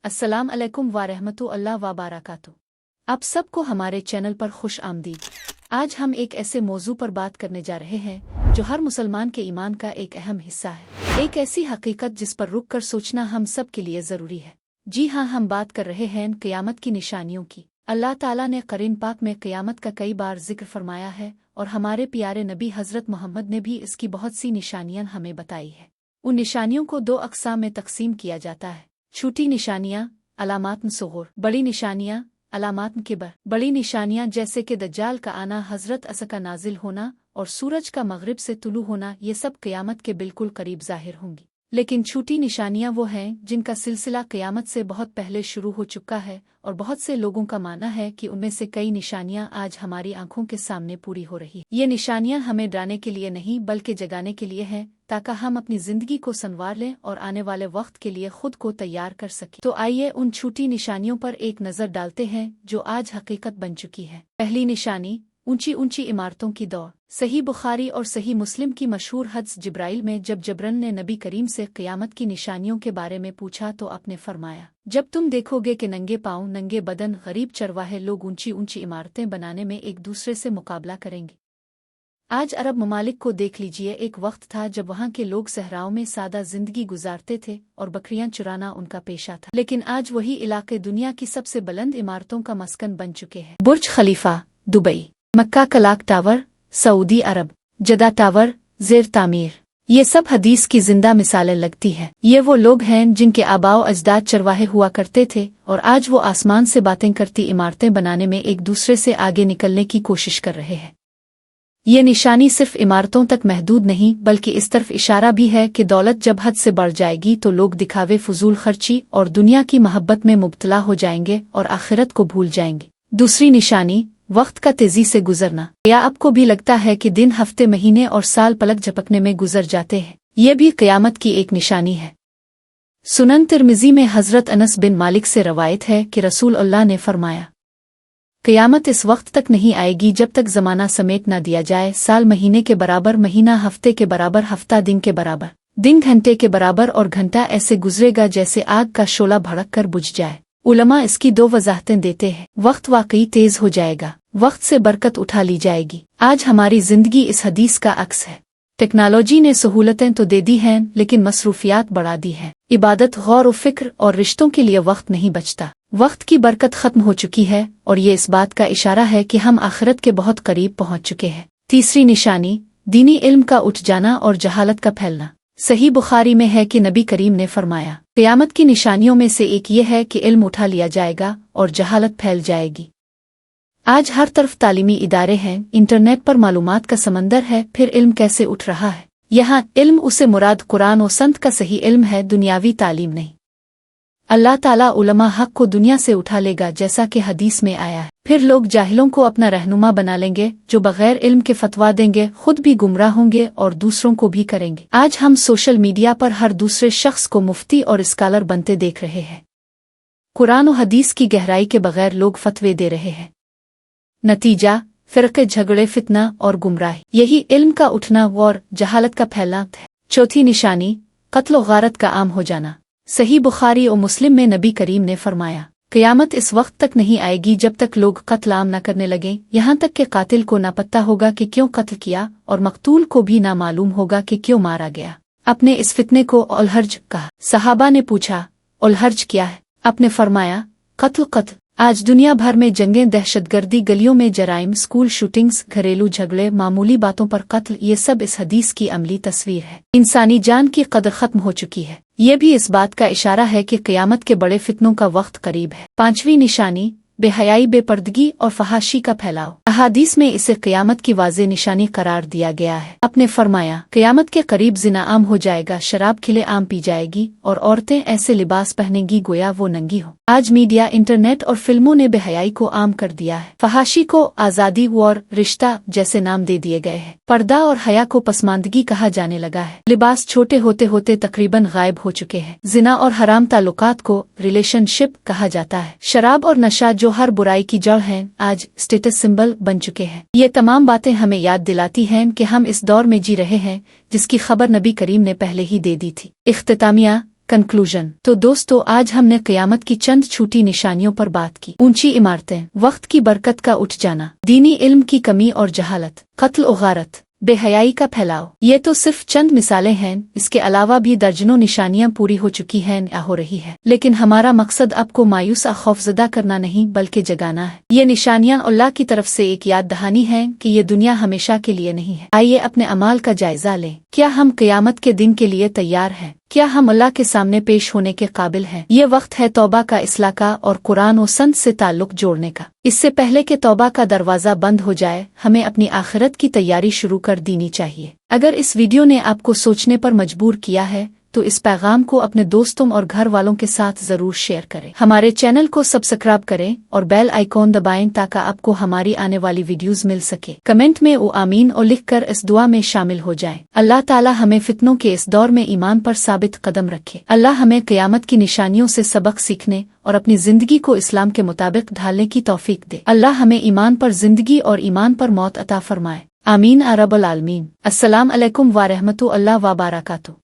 अस्सलाम अलैकुम वारहमतुल्लाह वबरकातुहू। आप सबको हमारे चैनल पर खुश आमदीद। आज हम एक ऐसे मौजू पर बात करने जा रहे हैं जो हर मुसलमान के ईमान का एक अहम हिस्सा है, एक ऐसी हकीकत जिस पर रुक कर सोचना हम सब के लिए ज़रूरी है। जी हाँ, हम बात कर रहे हैं क़यामत की निशानियों की। अल्लाह ताला ने कुरान पाक में क़यामत का कई बार जिक्र फरमाया है और हमारे प्यारे नबी हज़रत मोहम्मद ने भी इसकी बहुत सी निशानियां हमें बताई है। उन निशानियों को दो अक़साम में तकसीम किया जाता है: छोटी निशानियां अलामात सुगूर, बड़ी निशानियां अलामात किबर। बड़ी निशानियां जैसे कि दज्जाल का आना, हज़रत असा का नाजिल होना और सूरज का मगरिब से तुलू होना, ये सब क़यामत के बिल्कुल करीब ज़ाहिर होंगी। लेकिन छोटी निशानियां वो हैं जिनका सिलसिला क़यामत से बहुत पहले शुरू हो चुका है और बहुत से लोगों का मानना है कि उनमें से कई निशानियां आज हमारी आंखों के सामने पूरी हो रही हैं। ये निशानियां हमें डराने के लिए नहीं बल्कि जगाने के लिए हैं, ताकि हम अपनी ज़िंदगी को संवार लें और आने वाले वक्त के लिए खुद को तैयार कर सकें। तो आइए उन छोटी निशानियों पर एक नज़र डालते हैं जो आज हकीकत बन चुकी है। पहली निशानी, ऊंची ऊंची इमारतों की दौड़। सही बुखारी और सही मुस्लिम की मशहूर हदीस जिब्राइल में जब जबरन ने नबी करीम से क़यामत की निशानियों के बारे में पूछा तो आपने फरमाया, जब तुम देखोगे कि नंगे पाँव, नंगे बदन, गरीब चरवाहे लोग ऊंची ऊंची इमारतें बनाने में एक दूसरे से मुकाबला करेंगे। आज अरब ममालिक को देख लीजिए। एक वक्त था जब वहाँ के लोग सहराओं में सादा जिंदगी गुजारते थे और बकरियां चुराना उनका पेशा था, लेकिन आज वही इलाके दुनिया की सबसे बुलंद इमारतों का मस्कन बन चुके हैं। बुर्ज खलीफा दुबई, मक्का कलाक टावर सऊदी अरब, जदा टावर ज़ेर तामीर, ये सब हदीस की जिंदा मिसालें लगती हैं। ये वो लोग हैं जिनके आबाओ अजदाद चरवाहे हुआ करते थे और आज वो आसमान से बातें करती इमारतें बनाने में एक दूसरे से आगे निकलने की कोशिश कर रहे हैं। ये निशानी सिर्फ इमारतों तक महदूद नहीं बल्कि इस तरफ इशारा भी है कि दौलत जब हद से बढ़ जाएगी तो लोग दिखावे, फजूल खर्ची और दुनिया की मोहब्बत में मुब्तला हो जाएंगे और आखिरत को भूल जाएंगे। दूसरी निशानी, वक्त का तेजी से गुजरना। या आपको भी लगता है कि दिन, हफ्ते, महीने और साल पलक झपकने में गुजर जाते हैं? ये भी क़यामत की एक निशानी है। सुनन तिर्मिज़ी में हज़रत अनस बिन मालिक से रवायत है कि रसूल अल्लाह ने फरमाया, क़यामत इस वक्त तक नहीं आएगी जब तक ज़माना समेट न दिया जाए, साल महीने के बराबर, महीना हफ्ते के बराबर, हफ्ता दिन के बराबर, दिन घंटे के बराबर और घंटा ऐसे गुजरेगा जैसे आग का शोला भड़क कर बुझ जाए। उलमा इसकी दो वजाहतें देते हैं। वक्त वाकई तेज हो जाएगा, वक्त से बरकत उठा ली जाएगी। आज हमारी जिंदगी इस हदीस का अक्स है। टेक्नोलॉजी ने सहूलतें तो दे दी हैं लेकिन मसरूफियात बढ़ा दी हैं। इबादत, गौर व फिक्र और रिश्तों के लिए वक्त नहीं बचता। वक्त की बरकत खत्म हो चुकी है और ये इस बात का इशारा है कि हम आखिरत के बहुत करीब पहुंच चुके हैं। तीसरी निशानी, दीनी इल्म का उठ जाना और जहालत का फैलना। सही बुखारी में है कि नबी करीम ने फरमाया, क़यामत की निशानियों में से एक ये है कि इल्म उठा लिया जाएगा और जहालत फैल जाएगी। आज हर तरफ तालीमी इदारे हैं, इंटरनेट पर मालूमात का समंदर है, फिर इल्म कैसे उठ रहा है? यहाँ इल्म उसे मुराद कुरान और संत का सही इल्म है, दुनियावी तालीम नहीं। अल्लाह ताला उलमा हक को दुनिया से उठा लेगा जैसा कि हदीस में आया है। फिर लोग जाहिलों को अपना रहनुमा बना लेंगे जो बगैर इल्म के फतवा देंगे, खुद भी गुमराह होंगे और दूसरों को भी करेंगे। आज हम सोशल मीडिया पर हर दूसरे शख्स को मुफ्ती और स्कॉलर बनते देख रहे हैं। कुरान और हदीस की गहराई के बगैर लोग फतवे दे रहे हैं। नतीजा, फ़िरक़े, झगड़े, फितना और गुमराही। यही इल्म का उठना और जहालत का फैलना है। चौथी निशानी, कत्ल और गारत का आम हो जाना। सही बुखारी और मुस्लिम में नबी करीम ने फरमाया, क़यामत इस वक्त तक नहीं आएगी जब तक लोग कत्ल आम न करने लगें, यहाँ तक कि कातिल को ना पता होगा कि क्यों कत्ल किया और मकतूल को भी ना मालूम होगा कि क्यों मारा गया। अपने इस फितने को उलहर्ज कहा। सहाबा ने पूछा, उलहर्ज क्या है? आपने फरमाया, कत्ल। कत्ल। आज दुनिया भर में जंगें, दहशतगर्दी, गलियों में जराइम, स्कूल शूटिंग्स, घरेलू झगड़े, मामूली बातों पर कत्ल, ये सब इस हदीस की अमली तस्वीर है। इंसानी जान की कदर खत्म हो चुकी है। ये भी इस बात का इशारा है कि क़यामत के बड़े फितनों का वक्त करीब है। पांचवी निशानी, बेहयाई, बेपर्दगी और फहाशी का फैलाव। अहादीस में इसे क़यामत की वाज़े निशानी करार दिया गया है। अपने फरमाया, क़यामत के करीब जिना आम हो जाएगा, शराब खिले आम पी जाएगी और औरतें ऐसे लिबास पहनेंगी गोया वो नंगी हो। आज मीडिया, इंटरनेट और फिल्मों ने बेहयाई को आम कर दिया है। फहाशी को आज़ादी और रिश्ता जैसे नाम दे दिए गए हैं। पर्दा और हया को पसमानदगी कहा जाने लगा है। लिबास छोटे होते होते तकरीबन गायब हो चुके हैं। जिना और हराम ताल्लुकात को रिलेशनशिप कहा जाता है। शराब और नशा जो हर बुराई की जड़ हैं, आज स्टेटस सिंबल बन चुके हैं। ये तमाम बातें हमें याद दिलाती हैं कि हम इस दौर में जी रहे हैं जिसकी खबर नबी करीम ने पहले ही दे दी थी। इख्तितामिया, कंक्लूजन। तो दोस्तों, आज हमने क़यामत की चंद छोटी निशानियों पर बात की। ऊंची इमारतें, वक्त की बरकत का उठ जाना, दीनी इल्म की कमी और जहालत, कत्ल और गारत, बेहयाई का फैलाव। ये तो सिर्फ चंद मिसालें हैं, इसके अलावा भी दर्जनों निशानियां पूरी हो चुकी हैं या हो रही है। लेकिन हमारा मकसद आपको मायूस या खौफजदा करना नहीं बल्कि जगाना है। ये निशानियां अल्लाह की तरफ से एक याद दहानी है कि ये दुनिया हमेशा के लिए नहीं है। आइए अपने अमाल का जायजा लें। क्या हम क़यामत के दिन के लिए तैयार हैं? क्या हम अल्लाह के सामने पेश होने के काबिल हैं? ये वक्त है तौबा का, इस्लाह का और कुरान और संत से ताल्लुक जोड़ने का। इससे पहले कि तौबा का दरवाज़ा बंद हो जाए, हमें अपनी आखिरत की तैयारी शुरू कर देनी चाहिए। अगर इस वीडियो ने आपको सोचने पर मजबूर किया है तो इस पैगाम को अपने दोस्तों और घर वालों के साथ जरूर शेयर करें। हमारे चैनल को सब्सक्राइब करें और बेल आइकॉन दबाएं ताकि आपको हमारी आने वाली वीडियोस मिल सके। कमेंट में ओ आमीन और लिखकर इस दुआ में शामिल हो जाएं। अल्लाह ताला हमें फितनों के इस दौर में ईमान पर साबित कदम रखे। अल्लाह हमें क़यामत की निशानियों से सबक सीखने और अपनी जिंदगी को इस्लाम के मुताबिक ढालने की तौफीक दे। अल्लाह हमें ईमान पर जिंदगी और ईमान पर मौत अता फरमाए। आमीन या रब्बल आलमीन। अस्सलाम अलैकुम व रहमतुल्लाह व बरकातुहू।